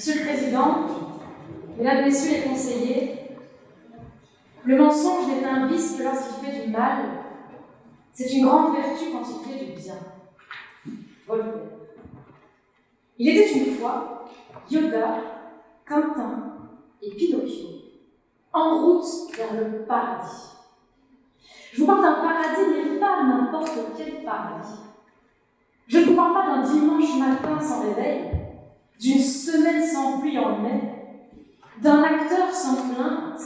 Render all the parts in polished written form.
Monsieur le Président, Mesdames, Messieurs les conseillers, le mensonge n'est un vice que lorsqu'il fait du mal, c'est une grande vertu quand il fait du bien. Voltaire. Il était une fois Yoda, Quentin et Pinocchio en route vers le paradis. Je vous parle d'un paradis, mais pas n'importe quel paradis. Je ne vous parle pas d'un dimanche matin sans réveil, d'une semaine sans pluie en mai, d'un acteur sans plainte,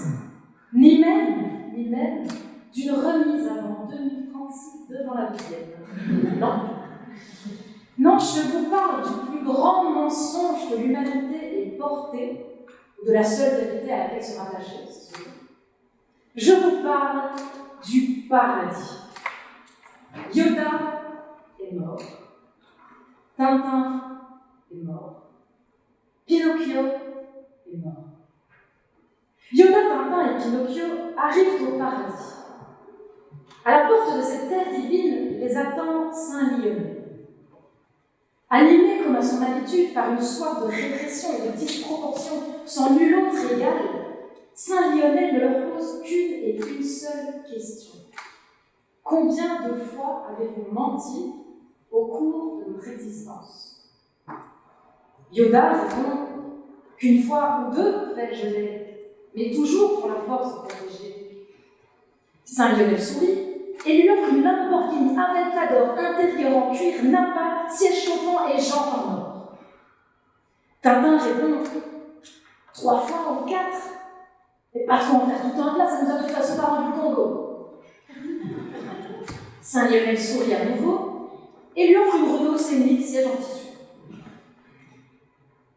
ni même d'une remise avant 2036 devant la Bible. Non, je vous parle du plus grand mensonge que l'humanité ait porté, ou de la seule vérité à laquelle se rattacher, c'est sûr. Je vous parle du paradis. Yoda est mort. Tintin est mort. Pinocchio est mort. Yoda, Tintin et Pinocchio arrivent au paradis. À la porte de cette terre divine les attend Saint Lionel. Animé comme à son habitude par une soif de répression et de disproportion sans nul autre égal, Saint Lionel ne leur pose qu'une et une seule question. Combien de fois avez-vous menti au cours de votre existence? Yoda répond qu'une fois ou deux, fais-je l'ai, mais toujours pour la force de protéger. Saint Lionel sourit et lui offre une Lamborghini Aventador intérieure en cuir nappa, siège chauffant et jantes en or. Tintin répond 3 fois ou 4, mais pas trop en faire tout un plat, ça nous a de toute façon pas rendu Congo. Saint Lionel sourit à nouveau et lui offre une Renault Scénic, siège en tissu.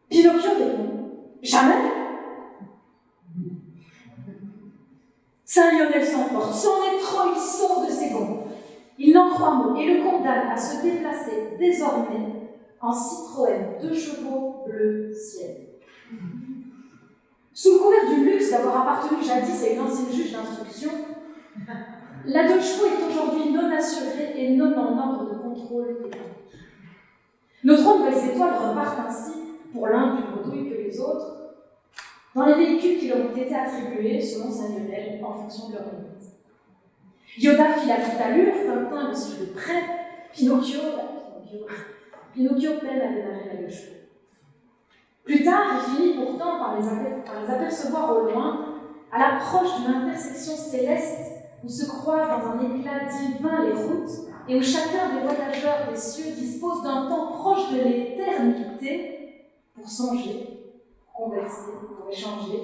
Pinocchio répond jamais. Saint Lionel s'emporte, c'en est trop, il sort de ses gonds. Il n'en croit mot et le condamne à se déplacer désormais en Citroën 2 chevaux bleu ciel. Sous le couvert du luxe d'avoir appartenu jadis à une ancienne juge d'instruction, la 2 chevaux est aujourd'hui non assurée et non en ordre de contrôle technique. Nos 3 nouvelles étoiles repartent ainsi, pour l'un plus bredouille que les autres, dans les véhicules qui leur ont été attribués, selon Saint Lionel, en fonction de leur limite. Yoda file à toute allure, Tintin le suit de près, Pinocchio peine à démarrer la 2 chevaux. Plus tard, il finit pourtant par les apercevoir au loin, à l'approche d'une intersection céleste où se croisent dans un éclat divin les routes et où chacun des voyageurs des cieux dispose d'un temps proche de l'éternité pour songer, pour converser, pour échanger.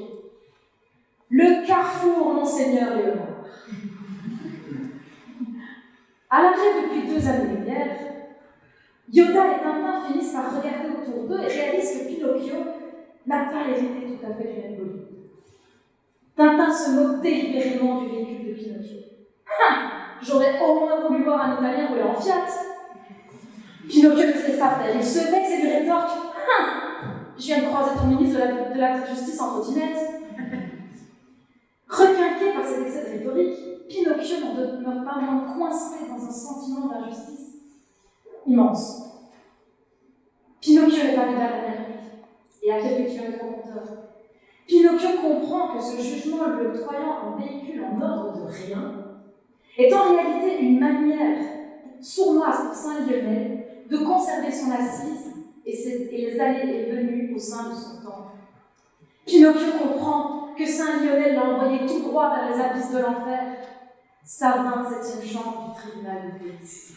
Le carrefour, Monseigneur Léonard. À l'arrêt depuis 2 années-lumière, Yoda et Tintin finissent par regarder autour d'eux et réalisent que Pinocchio n'a pas hérité tout à fait du même bolide. Tintin se moque délibérément du véhicule de Pinocchio. J'aurais au moins voulu voir un Italien rouler en Fiat. Pinocchio ne se laisse pas faire. Il se vexe et lui rétorque je viens de croiser ton ministre de la Justice en trottinette. Requinqué par cet excès de rhétorique, Pinocchio n'en demeure pas moins coincé dans un sentiment d'injustice immense. Pinocchio n'est pas né à la mer, et à quelques kilomètres au compteur. Pinocchio comprend que ce jugement lui octroyant un véhicule en ordre de rien est en réalité une manière sournoise pour Saint Lionel de conserver son assise et les allées et venues au sein de son temple. Pinocchio comprend que Saint Lionel l'a envoyé tout droit vers les abysses de l'enfer, sa 27e chambre du tribunal de police.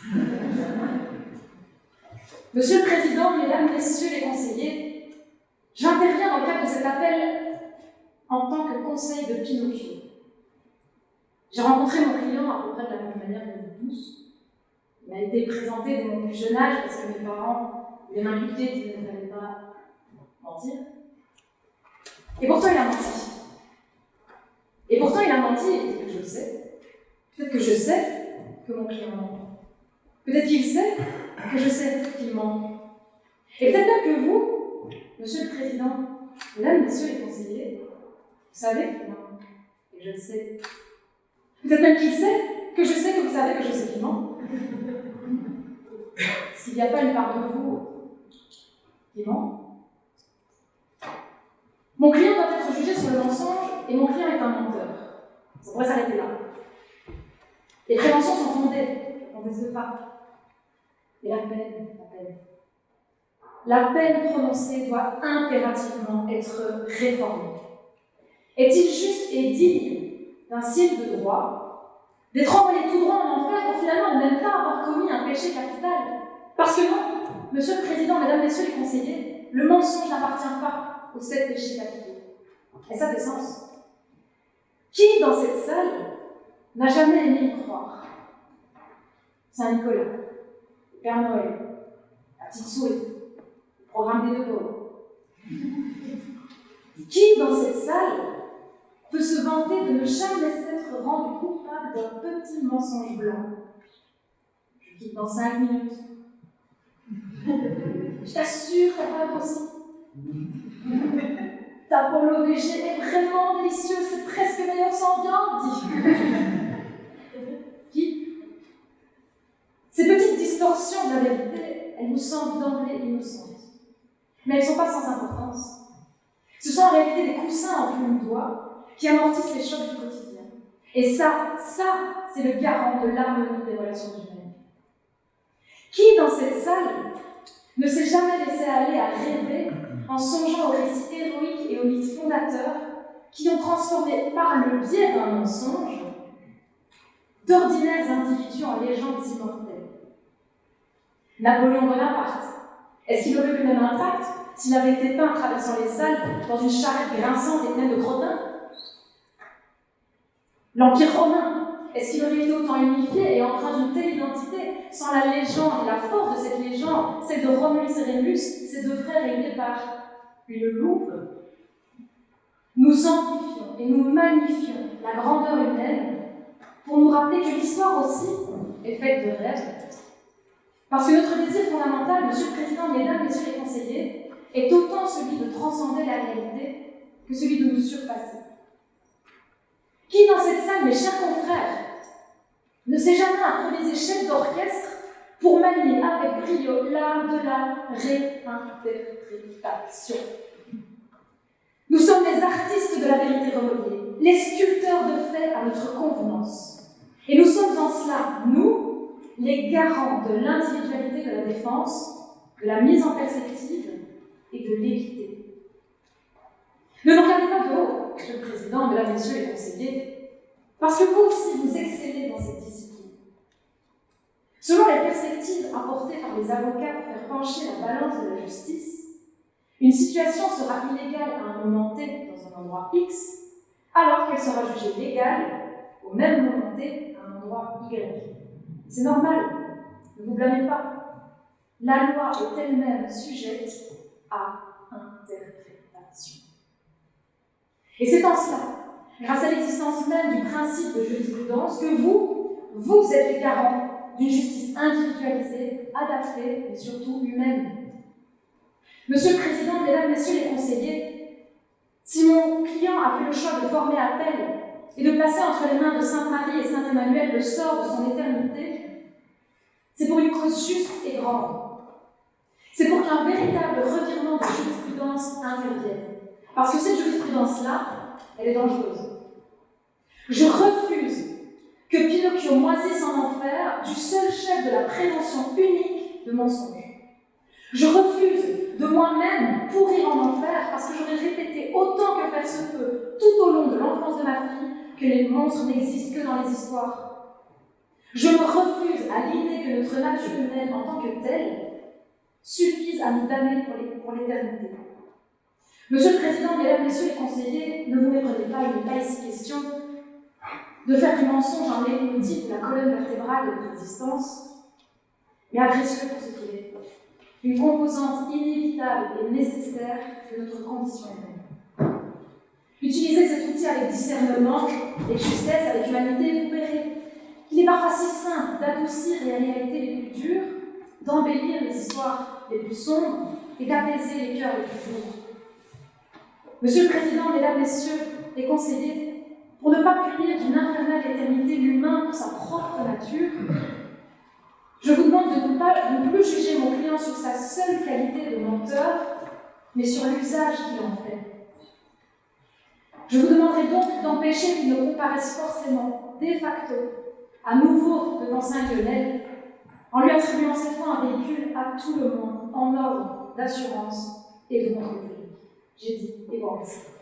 Monsieur le Président, Mesdames, Messieurs les conseillers, j'interviens dans le cadre de cet appel en tant que conseil de Pinocchio. J'ai rencontré mon client à peu près de la même manière que vous tous. Il m'a été présenté dès mon plus jeune âge parce que mes parents voulaient m'inculquer qu'il ne fallait pas mentir. Et pourtant, il a menti. Et pourtant, il a menti, et peut-être que je le sais. Peut-être que je sais que mon client ment. Peut-être qu'il sait que je sais qu'il ment. Et peut-être même que vous, Monsieur le Président, Mesdames, Messieurs les conseillers, vous savez qu'il ment. Et je le sais. Peut-être même qu'il sait que je sais que vous savez que je sais qu'il ment. S'il n'y a pas une part de vous qui ment, Mon client doit être jugé sur le mensonge et mon client est un menteur. Ça pourrait s'arrêter là. Les préventions sont fondées, on ne les pas. Et la peine prononcée doit impérativement être réformée. Est-il juste et digne d'un ciel de droit d'être envoyé tout droit en enfer pour finalement ne même pas avoir commis un péché capital? Parce que non, Monsieur le Président, Mesdames, Messieurs les conseillers, le mensonge n'appartient pas aux 7 péchés capitaux. Et ça fait sens. Qui dans cette salle n'a jamais aimé y croire? Saint-Nicolas, le Père Noël, la petite souris, le programme des De Gaulle. Qui dans cette salle peut se vanter de ne jamais s'être rendu coupable d'un petit mensonge blanc? Je quitte dans 5 minutes. Je t'assure, t'as pas aussi. Ta polo VG est vraiment délicieuse, c'est presque meilleur sans viande, dit. Qui? Ces petites distorsions de la vérité, elles vous semblent d'emblée innocentes. Mais elles ne sont pas sans importance. Ce sont en réalité des coussins en plume d'oie qui amortissent les chocs du quotidien. Et ça, c'est le garant de l'harmonie des relations humaines. Qui dans cette salle ne s'est jamais laissé aller à rêver en songeant aux récits héroïques et aux mythes fondateurs qui ont transformé par le biais d'un mensonge d'ordinaires individus en légendes immortelles? Napoléon Bonaparte, est-ce qu'il aurait eu le même impact s'il avait été peint traversant les Alpes dans une charrette grinçante et pleine de crottin? L'Empire romain, est-ce qu'il aurait été autant unifié et empreint d'une telle identité sans la légende et la force de cette légende, celle de Romulus et Rémus, ces deux frères régnés par une louve? Nous amplifions et nous magnifions la grandeur humaine pour nous rappeler que l'histoire aussi est faite de rêves. Parce que notre désir fondamental, Monsieur le Président, Mesdames, Messieurs les conseillers, est autant celui de transcender la réalité que celui de nous surpasser. Qui dans cette salle, mes chers confrères, ne s'est jamais improvisé chef d'orchestre pour manier avec brio l'art de la réinterprétation? Nous sommes les artistes de la vérité reliée, les sculpteurs de faits à notre convenance. Et nous sommes en cela, nous, les garants de l'individualité de la défense, de la mise en perspective et de l'équité. Ne nous regardez pas de haut, Monsieur le Président, Mesdames, Messieurs les conseillers, parce que vous aussi, vous excellez dans cette discipline. Selon les perspectives apportées par les avocats pour faire pencher la balance de la justice, une situation sera illégale à un moment T dans un endroit X, alors qu'elle sera jugée légale au même moment T à un endroit Y. C'est normal, ne vous blâmez pas. La loi est elle-même sujette à interprétation. Et c'est en cela, grâce à l'existence même du principe de jurisprudence, que vous êtes les garants d'une justice individualisée, adaptée et surtout humaine. Monsieur le Président, Mesdames, Messieurs les conseillers, si mon client a fait le choix de former appel et de placer entre les mains de Sainte Marie et Saint Emmanuel le sort de son éternité, c'est pour une cause juste et grande. C'est pour qu'un véritable revirement de jurisprudence intervienne. Parce que cette jurisprudence-là, elle est dangereuse. Je refuse que Pinocchio moisisse en enfer du seul chef de la prévention unique de mensonges. Je refuse de moi-même pourrir en enfer parce que j'aurais répété autant que faire se peut tout au long de l'enfance de ma fille que les monstres n'existent que dans les histoires. Je me refuse à l'idée que notre nature humaine en tant que telle suffise à nous damner pour l'éternité. Monsieur le Président, Mesdames, Messieurs les conseillers, ne vous méprenez pas, il n'est pas ici question de faire du mensonge un leitmotiv de la colonne vertébrale de notre existence, mais appréciez-le pour ce qu'il est, une composante inévitable et nécessaire de notre condition humaine. Utilisez cet outil avec discernement et justesse, avec humanité, et vous verrez qu'il est parfois si simple d'adoucir les réalités les plus dures, d'embellir les histoires les plus sombres et d'apaiser les cœurs les plus lourds. Monsieur le Président, Mesdames, Messieurs les conseillers, pour ne pas punir d'une infernale éternité l'humain pour sa propre nature, je vous demande de ne plus juger mon client sur sa seule qualité de menteur, mais sur l'usage qu'il en fait. Je vous demanderai donc d'empêcher qu'il ne comparaisse forcément, de facto, à nouveau devant Saint-Lionel, en lui attribuant cette fois un véhicule à tout le monde, en ordre d'assurance et de contrôle public. J'ai dit, et bon, merci.